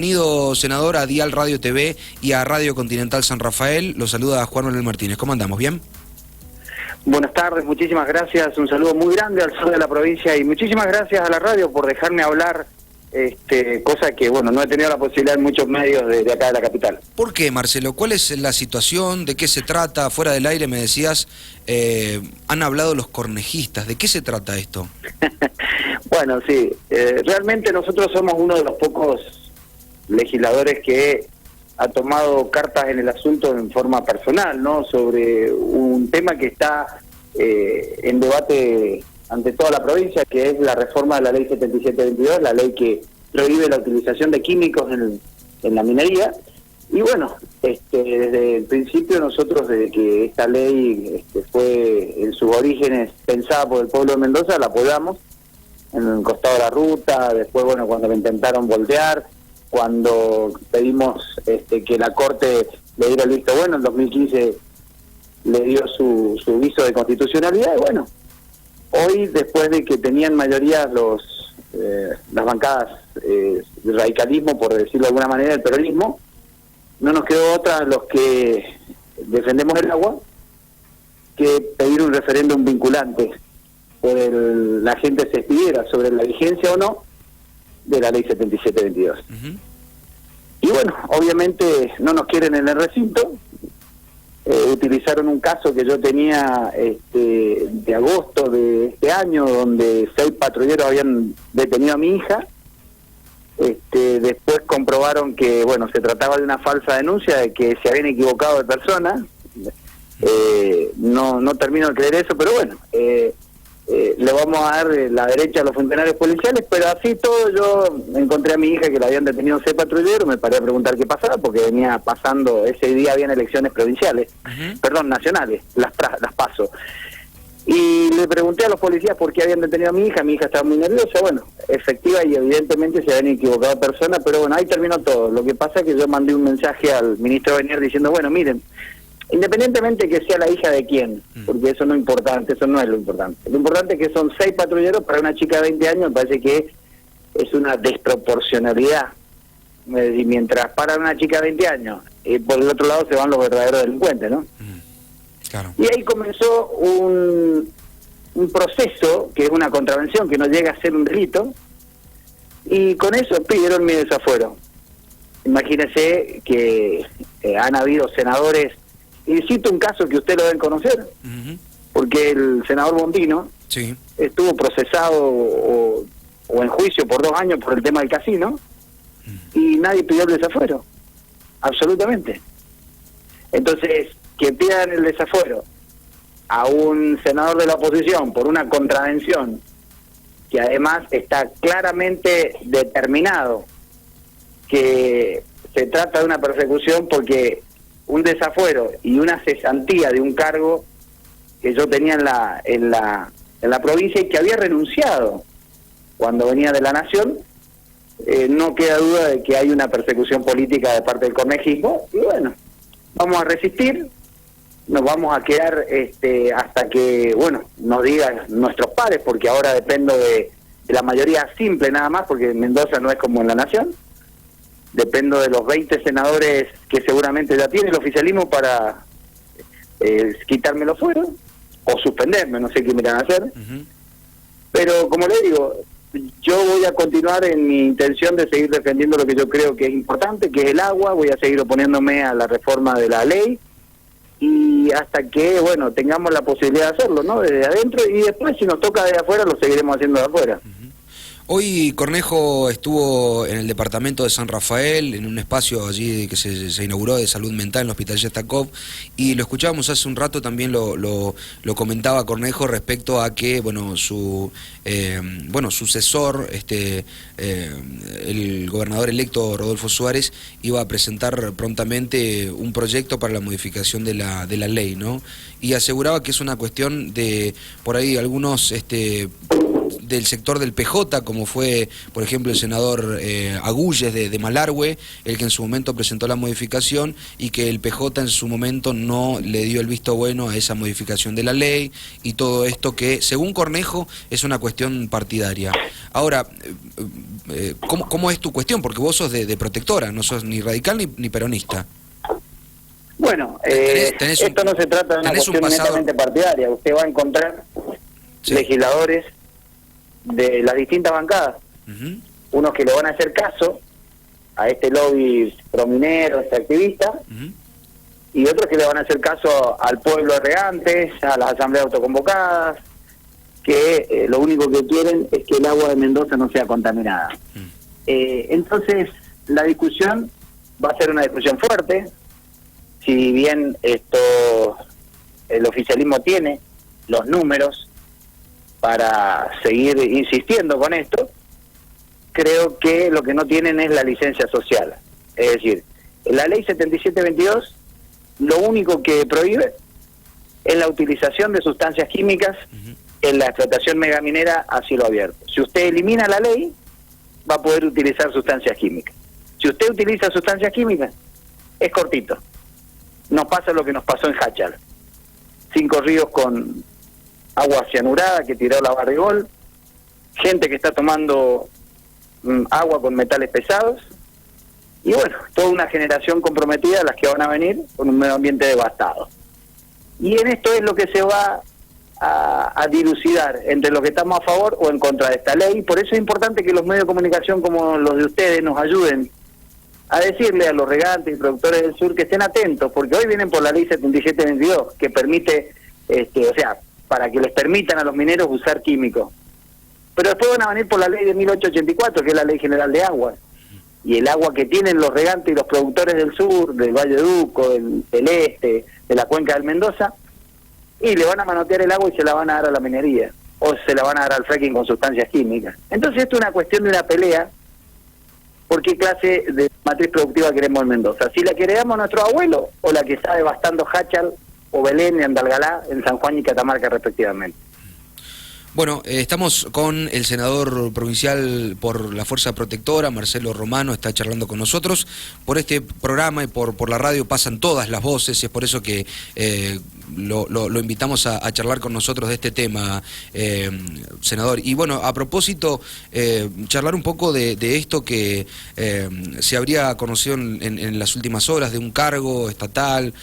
Bienvenido, senador, a Dial Radio TV y a Radio Continental San Rafael. Lo saluda Juan Manuel Martínez. ¿Cómo andamos? ¿Bien? Buenas tardes, muchísimas gracias. Un saludo muy grande al sur de la provincia y muchísimas gracias a la radio por dejarme hablar, cosa que, bueno, no he tenido la posibilidad en muchos medios de acá de la capital. ¿Por qué, Marcelo? ¿Cuál es la situación? ¿De qué se trata? Fuera del aire me decías, han hablado los cornejistas. ¿De qué se trata esto? Bueno, sí, realmente nosotros somos uno de los pocos legisladores que ha tomado cartas en el asunto en forma personal, ¿no? Sobre un tema que está en debate ante toda la provincia, que es la reforma de la ley 7722, la ley que prohíbe la utilización de químicos en la minería. Y bueno, desde el principio nosotros, desde que esta ley fue en sus orígenes pensada por el pueblo de Mendoza, la apoyamos en el costado de la ruta. Después, bueno, cuando la intentaron voltear, cuando pedimos que la Corte le diera el visto bueno, en 2015 le dio su viso de constitucionalidad. Y bueno, hoy, después de que tenían mayoría las bancadas del radicalismo, por decirlo de alguna manera, el peronismo, no nos quedó otra los que defendemos el agua que pedir un referéndum vinculante por la gente se expidiera sobre la vigencia o no de la ley 7722. Y bueno, obviamente no nos quieren en el recinto. Utilizaron un caso que yo tenía de agosto de este año, donde 6 patrulleros habían detenido a mi hija. Después comprobaron que, bueno, se trataba de una falsa denuncia, de que se habían equivocado de persona. No termino de creer eso, pero bueno, le vamos a dar la derecha a los funcionarios policiales. Pero así todo, yo encontré a mi hija que la habían detenido 6 patrulleros, me paré a preguntar qué pasaba, porque venía pasando, ese día habían elecciones provinciales, perdón, nacionales, las PASO. Y le pregunté a los policías por qué habían detenido a mi hija estaba muy nerviosa. Bueno, efectiva y evidentemente se habían equivocado de persona, pero bueno, ahí terminó todo. Lo que pasa es que yo mandé un mensaje al ministro Benier diciendo, bueno, miren, independientemente que sea la hija de quién, porque eso no es importante, eso no es lo importante. Lo importante es que son 6 patrulleros para una chica de 20 años, me parece que es una desproporcionalidad. Y mientras para una chica de 20 años, por el otro lado se van los verdaderos delincuentes, ¿no? Claro. Y ahí comenzó un proceso que es una contravención, que no llega a ser un delito, y con eso pidieron mi desafuero. Imagínese que han habido senadores, y cito un caso que usted lo deben conocer, porque el senador Bondino estuvo procesado o en juicio por 2 años por el tema del casino, y nadie pidió el desafuero, absolutamente. Entonces, que pidan el desafuero a un senador de la oposición por una contravención que además está claramente determinado que se trata de una persecución, porque un desafuero y una cesantía de un cargo que yo tenía en la provincia y que había renunciado cuando venía de la Nación, no queda duda de que hay una persecución política de parte del cornejismo. Y bueno, vamos a resistir, nos vamos a quedar hasta que, bueno, nos digan nuestros pares, porque ahora dependo de la mayoría simple nada más, porque en Mendoza no es como en la Nación. Dependo de los 20 senadores que seguramente ya tiene el oficialismo para quitármelo fuera o suspenderme, no sé qué me van a hacer. Pero como le digo, yo voy a continuar en mi intención de seguir defendiendo lo que yo creo que es importante, que es el agua. Voy a seguir oponiéndome a la reforma de la ley, y hasta que, bueno, tengamos la posibilidad de hacerlo, ¿no? Desde adentro, y después si nos toca de afuera, lo seguiremos haciendo de afuera. Hoy Cornejo estuvo en el departamento de San Rafael, en un espacio allí que se inauguró de salud mental en el Hospital Yestakov, y lo escuchábamos hace un rato, también lo comentaba Cornejo respecto a que, bueno, su sucesor, el gobernador electo Rodolfo Suárez, iba a presentar prontamente un proyecto para la modificación de la ley, ¿no? Y aseguraba que es una cuestión de, por ahí, algunos del sector del PJ, como fue, por ejemplo, el senador Agulles de Malargüe, el que en su momento presentó la modificación y que el PJ en su momento no le dio el visto bueno a esa modificación de la ley y todo esto que, según Cornejo, es una cuestión partidaria. Ahora, ¿cómo es tu cuestión? Porque vos sos de Protectora, no sos ni radical ni peronista. Bueno, esto no se trata de una cuestión netamente partidaria. Usted va a encontrar legisladores de las distintas bancadas, unos que le van a hacer caso a este lobby prominero, este activista, y otros que le van a hacer caso al pueblo de regantes, a las asambleas autoconvocadas, que lo único que quieren es que el agua de Mendoza no sea contaminada. Entonces, la discusión va a ser una discusión fuerte. Si bien el oficialismo tiene los números para seguir insistiendo con esto, creo que lo que no tienen es la licencia social. Es decir, la ley 7722 lo único que prohíbe es la utilización de sustancias químicas en la explotación megaminera a cielo abierto. Si usted elimina la ley, va a poder utilizar sustancias químicas. Si usted utiliza sustancias químicas, es cortito. Nos pasa lo que nos pasó en Hachal. 5 ríos con agua cianurada que tiró la Barrigol, gente que está tomando agua con metales pesados, y bueno, toda una generación comprometida, las que van a venir, con un medio ambiente devastado. Y en esto es lo que se va a dilucidar entre lo que estamos a favor o en contra de esta ley. Por eso es importante que los medios de comunicación como los de ustedes nos ayuden a decirle a los regantes y productores del sur que estén atentos, porque hoy vienen por la ley 7722, que permite, para que les permitan a los mineros usar químicos. Pero después van a venir por la ley de 1884, que es la Ley General de Agua. Y el agua que tienen los regantes y los productores del sur, del Valle de Uco, del este, de la cuenca del Mendoza, y le van a manotear el agua y se la van a dar a la minería, o se la van a dar al fracking con sustancias químicas. Entonces esto es una cuestión de una pelea. ¿Por qué clase de matriz productiva queremos en Mendoza? ¿Si la que heredamos a nuestros abuelos o la que está devastando Hachal o Belén y Andalgalá en San Juan y Catamarca respectivamente? Bueno, estamos con el senador provincial por la Fuerza Protectora, Marcelo Romano, está charlando con nosotros. Por este programa y por la radio pasan todas las voces, y es por eso que lo invitamos a charlar con nosotros de este tema, senador. Y bueno, a propósito, charlar un poco de esto que se habría conocido en las últimas horas, de un cargo estatal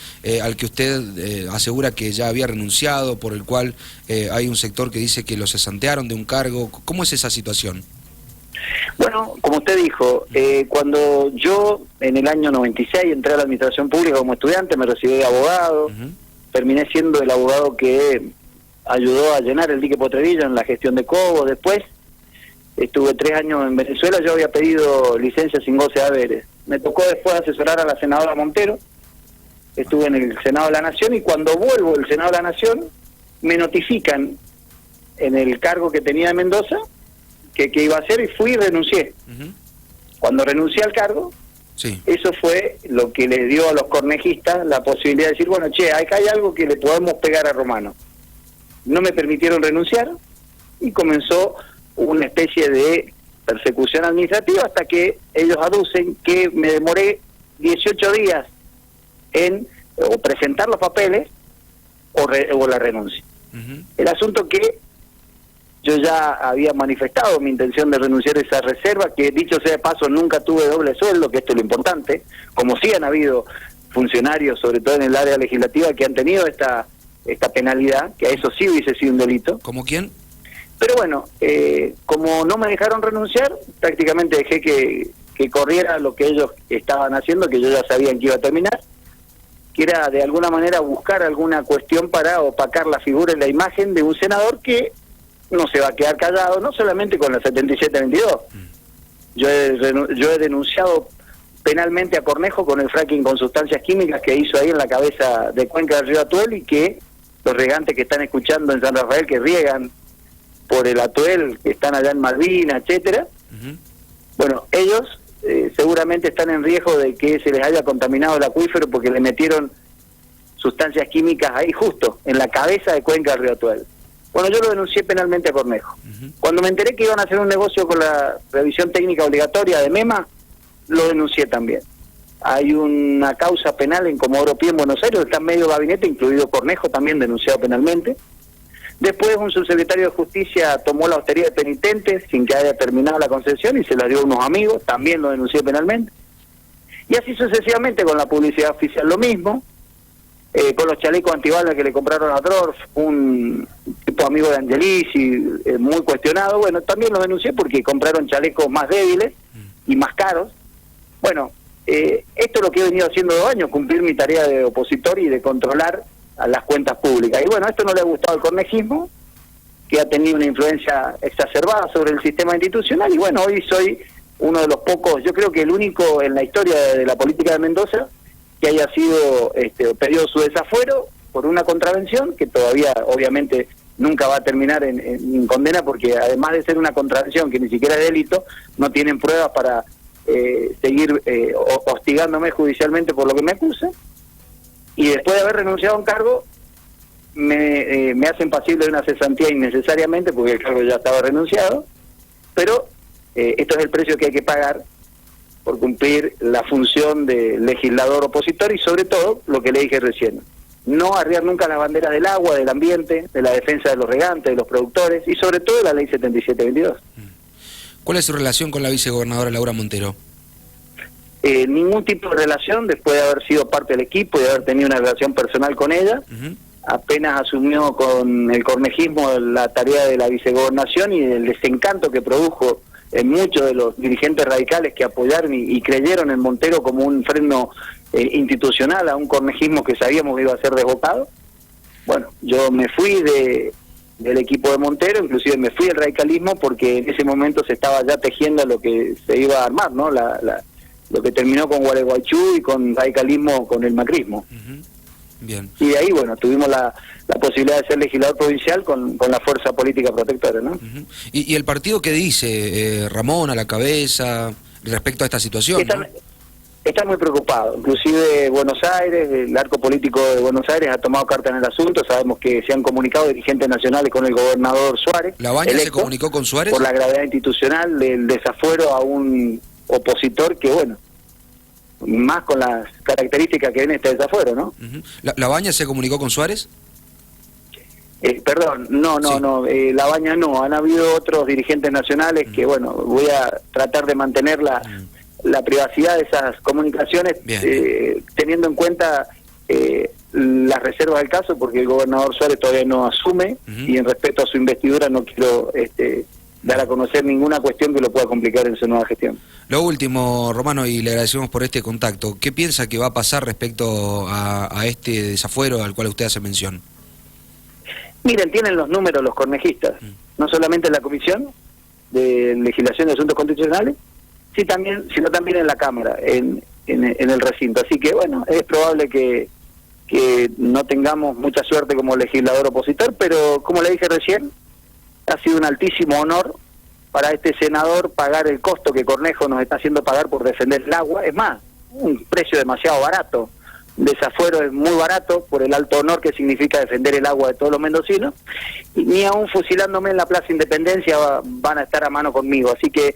al que usted asegura que ya había renunciado, por el cual hay un sector que dice que lo cesantearon de un cargo. ¿Cómo es esa situación? Bueno, como usted dijo, cuando yo en el año 96 entré a la administración pública como estudiante, me recibí de abogado, terminé siendo el abogado que ayudó a llenar el dique Potrerillo en la gestión de Cobo. Después estuve 3 años en Venezuela, yo había pedido licencia sin goce de haberes. Me tocó después asesorar a la senadora Montero, estuve en el Senado de la Nación, y cuando vuelvo del Senado de la Nación me notifican en el cargo que tenía de Mendoza que iba a hacer, y fui y renuncié. Cuando renuncié al cargo, eso fue lo que les dio a los cornejistas la posibilidad de decir, bueno, acá hay algo que le podemos pegar a Romano. No me permitieron renunciar y comenzó una especie de persecución administrativa hasta que ellos aducen que me demoré 18 días en o presentar los papeles o la renuncia. El asunto que yo ya había manifestado mi intención de renunciar a esa reserva, que dicho sea de paso nunca tuve doble sueldo, que esto es lo importante, como sí han habido funcionarios, sobre todo en el área legislativa, que han tenido esta penalidad, que a eso sí hubiese sido un delito. ¿Cómo quién? Pero bueno, como no me dejaron renunciar, prácticamente dejé que corriera lo que ellos estaban haciendo, que yo ya sabía que iba a terminar, que era de alguna manera buscar alguna cuestión para opacar la figura y la imagen de un senador que no se va a quedar callado, no solamente con la 7722. Yo he denunciado penalmente a Cornejo con el fracking con sustancias químicas que hizo ahí en la cabeza de cuenca del río Atuel, y que los regantes que están escuchando en San Rafael, que riegan por el Atuel, que están allá en Malvinas, etcétera, bueno, ellos seguramente están en riesgo de que se les haya contaminado el acuífero porque le metieron sustancias químicas ahí justo en la cabeza de cuenca del río Atuel. Bueno, yo lo denuncié penalmente a Cornejo. Cuando me enteré que iban a hacer un negocio con la revisión técnica obligatoria de MEMA, lo denuncié también. Hay una causa penal en Comodoro Pi en Buenos Aires, está medio gabinete, incluido Cornejo, también denunciado penalmente. Después un subsecretario de Justicia tomó la hostería de penitentes sin que haya terminado la concesión y se la dio a unos amigos, también lo denuncié penalmente. Y así sucesivamente con la publicidad oficial lo mismo, con los chalecos antibalas que le compraron a Dorf, un tipo amigo de Angelici, muy cuestionado. Bueno, también lo denuncié porque compraron chalecos más débiles y más caros. Bueno, esto es lo que he venido haciendo 2 años, cumplir mi tarea de opositor y de controlar a las cuentas públicas. Y bueno, esto no le ha gustado al cornejismo, que ha tenido una influencia exacerbada sobre el sistema institucional, y bueno, hoy soy uno de los pocos, yo creo que el único en la historia de la política de Mendoza que haya sido pedido su desafuero por una contravención que todavía obviamente nunca va a terminar en condena, porque además de ser una contravención que ni siquiera es delito, no tienen pruebas para seguir hostigándome judicialmente por lo que me acusa, y después de haber renunciado a un cargo me hacen pasible de una cesantía innecesariamente porque el cargo ya estaba renunciado, pero esto es el precio que hay que pagar por cumplir la función de legislador opositor y sobre todo, lo que le dije recién, no arriar nunca las banderas del agua, del ambiente, de la defensa de los regantes, de los productores y sobre todo de la ley 7722. ¿Cuál es su relación con la vicegobernadora Laura Montero? Ningún tipo de relación, después de haber sido parte del equipo y de haber tenido una relación personal con ella. Apenas asumió con el cornejismo la tarea de la vicegobernación y el desencanto que produjo en muchos de los dirigentes radicales que apoyaron y creyeron en Montero como un freno institucional a un cornejismo que sabíamos que iba a ser desbocado. Bueno, yo me fui del equipo de Montero, inclusive me fui del radicalismo porque en ese momento se estaba ya tejiendo lo que se iba a armar, ¿no? Lo que terminó con Gualeguaychú y con radicalismo con el macrismo. Bien. Y de ahí, bueno, tuvimos la posibilidad de ser legislador provincial con la fuerza política protectora, ¿no? ¿Y el partido qué dice, Ramón, a la cabeza, respecto a esta situación? Está muy preocupado. Inclusive Buenos Aires, el arco político de Buenos Aires ha tomado carta en el asunto. Sabemos que se han comunicado dirigentes nacionales con el gobernador Suárez. ¿La Baña se comunicó con Suárez? Por la gravedad institucional del desafuero a un opositor que, bueno, más con las características que viene este desafuero, ¿no? ¿La Baña se comunicó con Suárez? Perdón, no, La Baña no. Han habido otros dirigentes nacionales que, bueno, voy a tratar de mantener la privacidad de esas comunicaciones, teniendo en cuenta las reservas del caso, porque el gobernador Suárez todavía no asume, y en respeto a su investidura no quiero dar a conocer ninguna cuestión que lo pueda complicar en su nueva gestión. Lo último, Romano, y le agradecemos por este contacto. ¿Qué piensa que va a pasar respecto a este desafuero al cual usted hace mención? Miren, tienen los números los cornejistas, no solamente en la Comisión de Legislación de Asuntos Constitucionales, sino también en la Cámara, en el recinto. Así que, bueno, es probable que no tengamos mucha suerte como legislador opositor, pero como le dije recién, ha sido un altísimo honor para este senador pagar el costo que Cornejo nos está haciendo pagar por defender el agua. Es más, un precio demasiado barato. Desafuero es muy barato por el alto honor que significa defender el agua de todos los mendocinos, y ni aún fusilándome en la Plaza Independencia van a estar a mano conmigo. Así que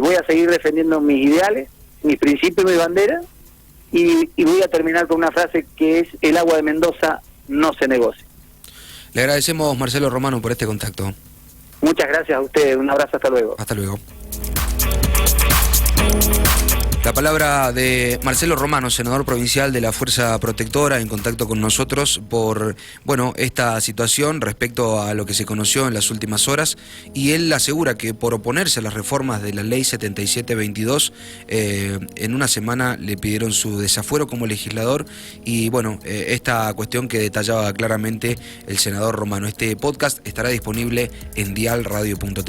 voy a seguir defendiendo mis ideales, mis principios y mi bandera, y voy a terminar con una frase que es: el agua de Mendoza no se negocia. Le agradecemos, Marcelo Romano, por este contacto. Muchas gracias a ustedes, un abrazo, hasta luego. Hasta luego. La palabra de Marcelo Romano, senador provincial de la Fuerza Protectora, en contacto con nosotros por, esta situación respecto a lo que se conoció en las últimas horas, y él asegura que por oponerse a las reformas de la ley 7722, en una semana le pidieron su desafuero como legislador, y esta cuestión que detallaba claramente el senador Romano. Este podcast estará disponible en dialradio.tv.